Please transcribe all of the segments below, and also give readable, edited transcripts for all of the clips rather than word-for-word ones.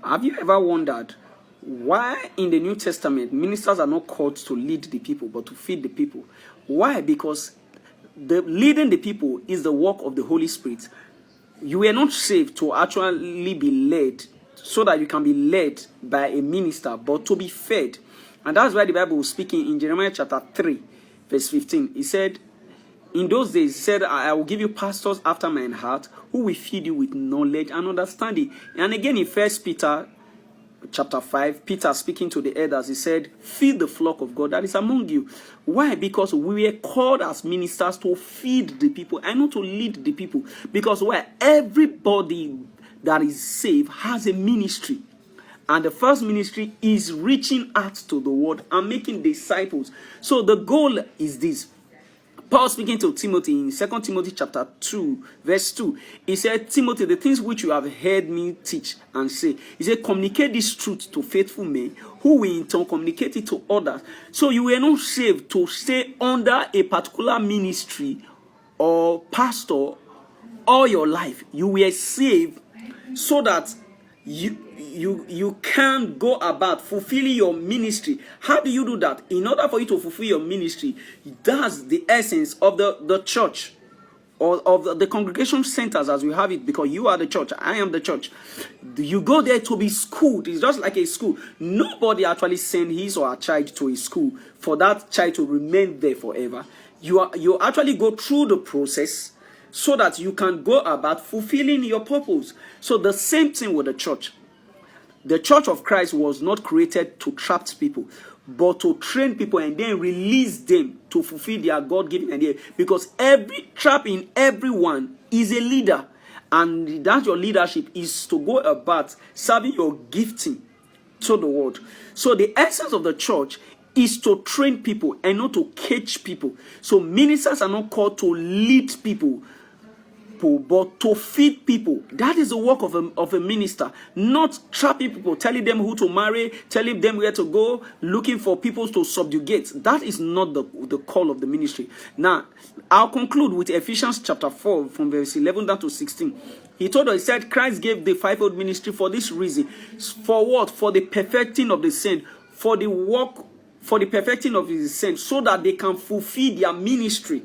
Have you ever wondered why in the New Testament ministers are not called to lead the people but to feed the people? Why? Because the leading the people is the work of the Holy Spirit. You were not saved to actually be led so that you can be led by a minister, but to be fed. And that's why the Bible was speaking in Jeremiah chapter 3, verse 15. It said, in those days, he said, I will give you pastors after my heart, who will feed you with knowledge and understanding. And again in 1 Peter chapter 5, Peter speaking to the elders, he said, feed the flock of God that is among you. Why? Because we were called as ministers to feed the people and not to lead the people. Because where everybody that is saved has a ministry. And the first ministry is reaching out to the world and making disciples. So the goal is this. Paul speaking to Timothy in 2 Timothy chapter 2, verse 2, he said, Timothy, the things which you have heard me teach and say, he said, communicate this truth to faithful men, who will in turn communicate it to others. So you were not saved to stay under a particular ministry or pastor all your life. You were saved so that you can go about fulfilling your ministry. How do you do that? In order for you to fulfill your ministry, that's the essence of the church or of the congregation centers as we have it, because you are the church, I am the church. You go there to be schooled. It's just like a school. Nobody actually send his or her child to a school for that child to remain there forever. You actually go through the process so that you can go about fulfilling your purpose. So the same thing with the church. The church of Christ was not created to trap people, but to train people and then release them to fulfill their God-given idea. Because every trap in everyone is a leader. And that your leadership is to go about serving your gifting to the world. So the essence of the church is to train people and not to cage people. So ministers are not called to lead people, but to feed people. That is the work of a minister. Not trapping people, telling them who to marry, telling them where to go, looking for people to subjugate. That is not the call of the ministry. Now, I'll conclude with Ephesians chapter 4 from verse 11 down to 16. He told us, he said, Christ gave the fivefold ministry for this reason. For what? For the perfecting of the saint, for the work, for the perfecting of the saints, so that they can fulfill their ministry.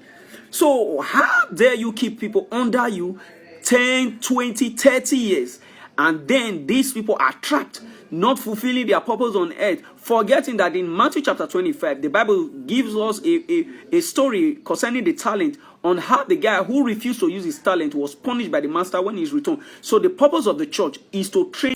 So how dare you keep people under you 10, 20, 30 years, and then these people are trapped, not fulfilling their purpose on earth, forgetting that in Matthew chapter 25, the Bible gives us a story concerning the talent, on how the guy who refused to use his talent was punished by the master when he's returned. So the purpose of the church is to train